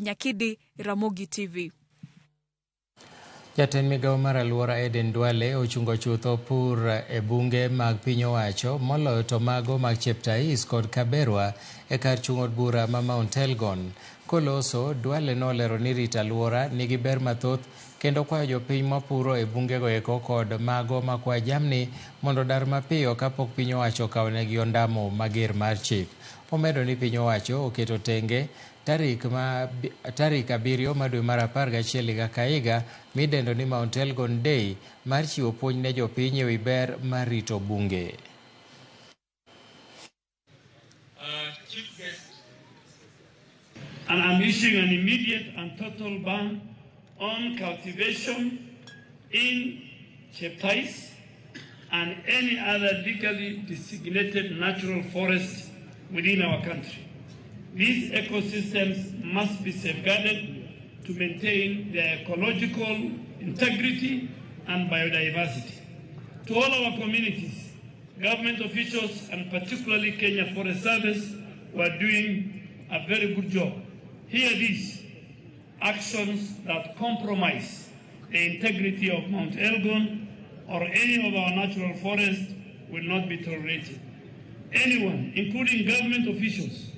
Nyakidi, Ramogi TV. Jatend migawo mar alwora Eden Duale ochungo chutho pur e bunge mag piny owacho moloyo to mago mag Cheptais kod Kabwerwa e kar chung' od bura ma Mount Elgon. Koloso, Duale nolero ni rito alwora nigi ber mathoth kendo kwayo jopiny mapuro e bungego eko kod mago makwa jamni mondo dar mapiyo kapok piny owacho okawnegi ondamo mager mar chik. Omedo ni piny owacho oketo tenge tarik 7 dwe mar 11 higa ka higa midendo ni Mount Elgon Day mar chiwo puonj ne jopiny ewi ber mar rito bunge. Chief guest, and I'm issuing an immediate and total ban on cultivation in Cheptais and any other legally designated natural forest within our country. These ecosystems must be safeguarded to maintain their ecological integrity and biodiversity. To all our communities, government officials and particularly Kenya Forest Service were doing a very good job. Here these actions that compromise the integrity of Mount Elgon or any of our natural forests will not be tolerated. Anyone, including government officials,